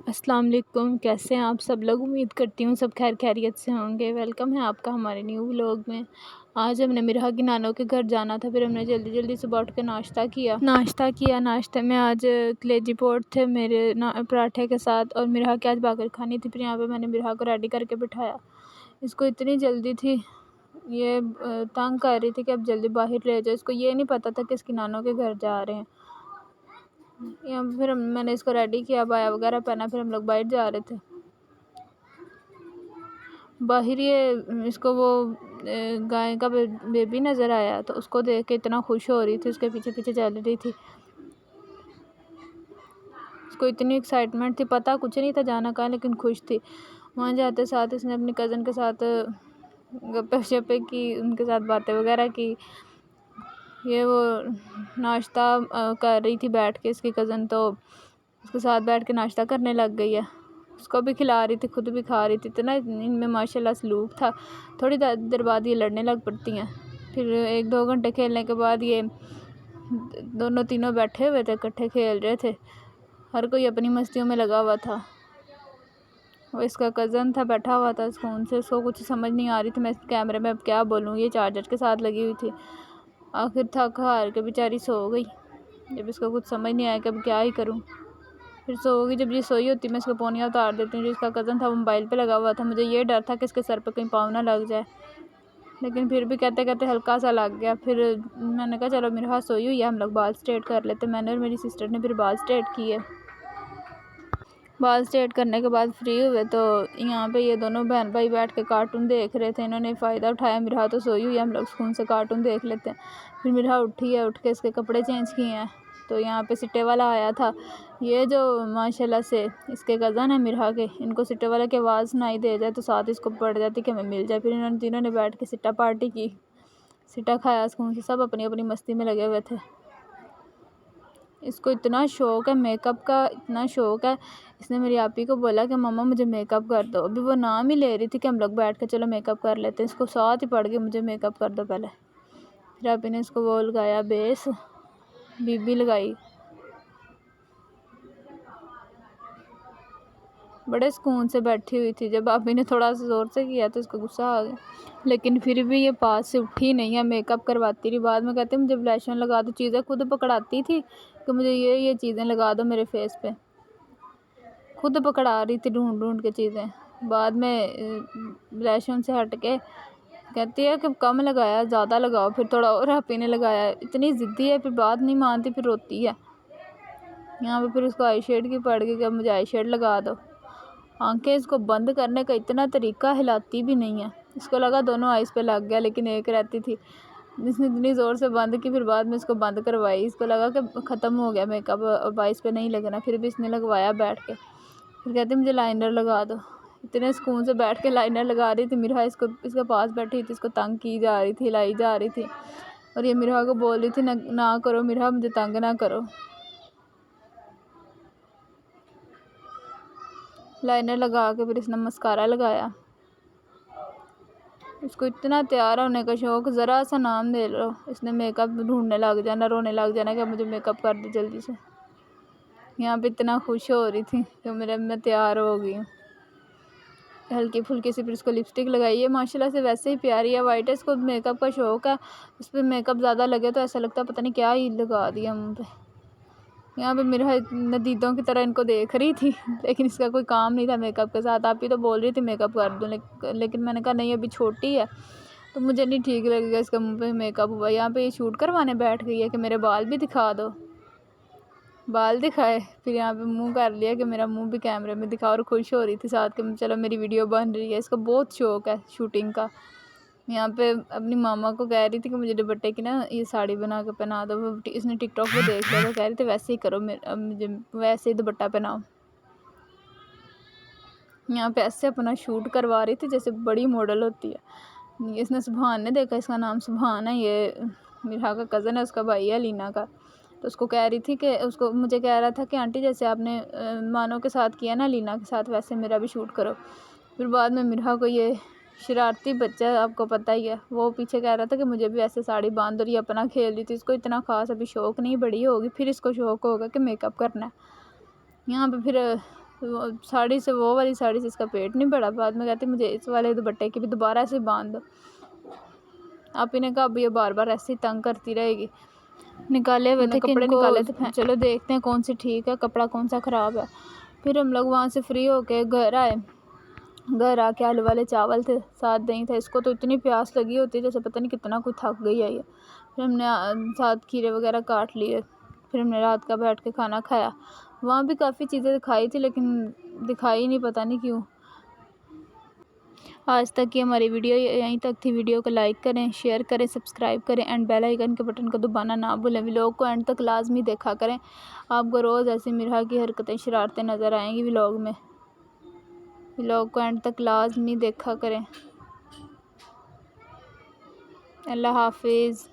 अस्सलाम वालेकुम। कैसे हैं आप सब लोग? उम्मीद करती हूँ सब खैर खैरियत से होंगे। वेलकम है आपका हमारे न्यू व्लॉग में। आज हमने मिरहा की नानों के घर जाना था, फिर हमने जल्दी जल्दी सुबह उठ के नाश्ता में आज कलेजी पोट थे मेरे पराठे के साथ, और मिरहा की आज बागर खानी थी। फिर यहाँ पे मैंने मिरहा को रेडी करके बिठाया। इसको इतनी जल्दी थी, ये तंग कर रही थी कि अब जल्दी बाहर ले जाओ। इसको ये नहीं पता था कि इसकी नानों के घर जा रहे हैं। यहाँ फिर मैंने इसको रेडी किया, बाया वगैरह पहना, फिर हम लोग बाहर जा रहे थे। बाहर ये इसको वो गाय का बेबी नज़र आया, तो उसको देख के इतना खुश हो रही थी, उसके पीछे पीछे चल रही थी। उसको इतनी एक्साइटमेंट थी, पता कुछ नहीं था जाना कहाँ, लेकिन खुश थी। वहाँ जाते साथ इसने अपनी कज़न के साथ गप्पे शप्पे की, उनके साथ बातें वगैरह की। ये वो नाश्ता कर रही थी बैठ के, इसकी कज़न तो उसके साथ बैठ के नाश्ता करने लग गई है। उसको भी खिला रही थी, खुद भी खा रही थी। इतना इनमें माशाल्लाह सलूक था। थोड़ी देर बाद ये लड़ने लग पड़ती हैं। फिर 1-2 घंटे खेलने के बाद ये दोनों तीनों बैठे हुए थे, इकट्ठे खेल रहे थे। हर कोई अपनी मस्तियों में लगा हुआ था। वो इसका कज़न था बैठा हुआ था फ़ोन से, उसको कुछ समझ नहीं आ रही थी मैं इस कैमरे में अब क्या बोलूँ। ये चार्जर के साथ लगी हुई थी। आखिर थक हार के बेचारी सो गई। जब इसको कुछ समझ नहीं आया कि अब क्या ही करूँ, फिर सो गई। जब ये सोई होती मैं इसको पौनिया उतार देती हूँ। जो इसका कज़न था वो मोबाइल पे लगा हुआ था। मुझे ये डर था कि इसके सर पे कहीं पाँव ना लग जाए, लेकिन फिर भी कहते कहते हल्का सा लग गया। फिर मैंने कहा चलो मेरे हाथ सोई हुई है, हम लोग बाल स्ट्रेट कर लेते। मैंने और मेरी सिस्टर ने फिर बाल स्ट्रेट किए। बाल स्ट्रेट करने के बाद फ्री हुए तो यहाँ पे ये दोनों बहन भाई बैठ के कार्टून देख रहे थे। इन्होंने फ़ायदा उठाया, मिरहा तो सोई हुई है, हम लोग सुकून से कार्टून देख लेते हैं। फिर मिरहा उठी है, उठ के इसके कपड़े चेंज किए हैं। तो यहाँ पे सिट्टे वाला आया था। ये जो माशाल्लाह से इसके कज़न है मिरहा के, इनको सिट्टे वाले की आवाज़ सुनाई दे जाए तो साथ इसको पड़ जाती कि हमें मिल जाए। फिर इन्होंने तीनों ने बैठ के सिट्टा पार्टी की, सिट्टा खाया सुकून से। सब अपनी अपनी मस्ती में लगे हुए थे। इसको इतना शौक़ है मेकअप का, इतना शौक़ है। इसने मेरी आपी को बोला कि मम्मा मुझे मेकअप कर दो। अभी वो नाम ही ले रही थी कि हम लोग बैठ के चलो मेकअप कर लेते हैं। इसको साथ ही पड़ गई मुझे मेकअप कर दो पहले। फिर आपी ने इसको वो लगाया बेस, बीबी लगाई। बड़े सुकून से बैठी हुई थी। जब आपी ने थोड़ा सा ज़ोर से किया तो इसको गुस्सा आ गया, लेकिन फिर भी ये पास से उठी नहीं है। मेकअप करवाती रही। बाद में कहती मुझे ब्लश ऑन लगा दो। चीज़ें खुद पकड़ाती थी कि मुझे ये चीज़ें लगा दो मेरे फेस पे। खुद पकड़ा रही थी ढूंढ ढूंढ के चीज़ें। बाद में ब्लश ऑन से हट के कहती है कि कम लगाया, ज़्यादा लगाओ। फिर थोड़ा और आपी ने लगाया। इतनी ज़िद्दी है, फिर बात नहीं मानती, फिर रोती है। यहाँ पे फिर उसको आई शेड की पड़ गई कि मुझे आई शेड लगा दो। आंखें इसको बंद करने का इतना तरीका, हिलाती भी नहीं है। इसको लगा दोनों आइज़ पे लग गया, लेकिन एक रहती थी। इसने इतनी ज़ोर से बंद की, फिर बाद में इसको बंद करवाई। इसको लगा कि ख़त्म हो गया मेकअप, अब आइज़ पे नहीं लगना। फिर भी इसने लगवाया बैठ के। फिर कहती मुझे लाइनर लगा दो। इतने सुकून से बैठ के लाइनर लगा रही थी। मिरहा इसके पास बैठी थी, इसको तंग की जा रही थी, हिलाई जा रही थी। और ये मिरहा को बोल रही थी ना करो मिरहा, मुझे तंग ना करो। लाइनर लगा के फिर इसने मस्कारा लगाया। इसको इतना तैयार होने का शौक़, ज़रा सा नाम दे लो इसने मेकअप ढूंढने लग जाना, रोने लग जाना कि मुझे मेकअप कर दो जल्दी से। यहाँ पे इतना खुश हो रही थी कि मैं तैयार हो गई हूँ। हल्की फुल्की सी फिर इसको लिपस्टिक लगाई है। माशाल्लाह से वैसे ही प्यारी है, वाइट है। इसको मेकअप का शौक़ है। उस पर मेकअप ज़्यादा लगे तो ऐसा लगता है पता नहीं क्या ही लगा दिया मुँह पे। यहाँ पे मेरा नदीदों की तरह इनको देख रही थी, लेकिन इसका कोई काम नहीं था मेकअप के साथ। आप ही तो बोल रही थी मेकअप कर दूँ, लेकिन मैंने कहा नहीं अभी छोटी है तो मुझे नहीं ठीक लगेगा इसका मुंह पे मेकअप हुआ। यहाँ पे ये शूट करवाने बैठ गई है कि मेरे बाल भी दिखा दो। बाल दिखाए, फिर यहाँ पे मुंह कर लिया कि मेरा मुंह भी कैमरे में दिखा, और खुश हो रही थी साथ कि चलो मेरी वीडियो बन रही है। इसका बहुत शौक़ है शूटिंग का। यहाँ पे अपनी मामा को कह रही थी कि मुझे दुपट्टे की ना ये साड़ी बना के पहना दो। वो इसने टिकटॉक पे देख लिया तो कह रही थी वैसे ही करो, मुझे वैसे ही दुपट्टा पहनाओ। यहाँ पे ऐसे अपना शूट करवा रही थी जैसे बड़ी मॉडल होती है। इसने सुभान ने देखा, इसका नाम सुभान है, ये मिरहा का कज़न है, उसका भाई है लीना का। तो उसको कह रही थी कि उसको मुझे कह रहा था कि आंटी जैसे आपने मानो के साथ किया ना लीना के साथ, वैसे मेरा भी शूट करो। फिर बाद में मिरहा को, ये शरारती बच्चा आपको पता ही है, वो पीछे कह रहा था कि मुझे भी ऐसे साड़ी बांध, और ये अपना खेल रही थी। इसको इतना ख़ास अभी शौक़ नहीं, बड़ी होगी फिर इसको शौक़ होगा कि मेकअप करना है। यहाँ पे फिर साड़ी से, वो वाली साड़ी से इसका पेट नहीं बढ़ा। बाद में कहती मुझे इस वाले दुपट्टे की भी दोबारा ऐसे बांध दो। आप इन्हें कहा अब ये बार बार ऐसे ही तंग करती रहेगी। निकाले हुए थे कपड़े, निकाले थे, चलो देखते हैं कौन सी ठीक है, कपड़ा कौन सा ख़राब है। फिर हम लोग वहाँ से फ्री होके घर आए। घर आके आलू वाले चावल थे, साथ दही था। इसको तो इतनी प्यास लगी होती है जैसे पता नहीं कितना कुछ थक गई है ये। फिर हमने साथ खीरे वगैरह काट लिए। फिर हमने रात का बैठ के खाना खाया। वहाँ भी काफ़ी चीज़ें दिखाई थी लेकिन दिखाई नहीं, पता नहीं क्यों। आज तक की हमारी वीडियो यहीं तक थी। वीडियो को लाइक करें, शेयर करें, सब्सक्राइब करें एंड बेल आइकन के बटन को दबाना ना भूलें। व्लॉग को एंड तक लाजमी देखा करें। आपको रोज़ ऐसी मिरहा की हरकतें, शरारतें नज़र आएंगी व्लॉग में। व्लॉग को एंड तक लाजमी देखा करें। अल्लाह हाफिज़।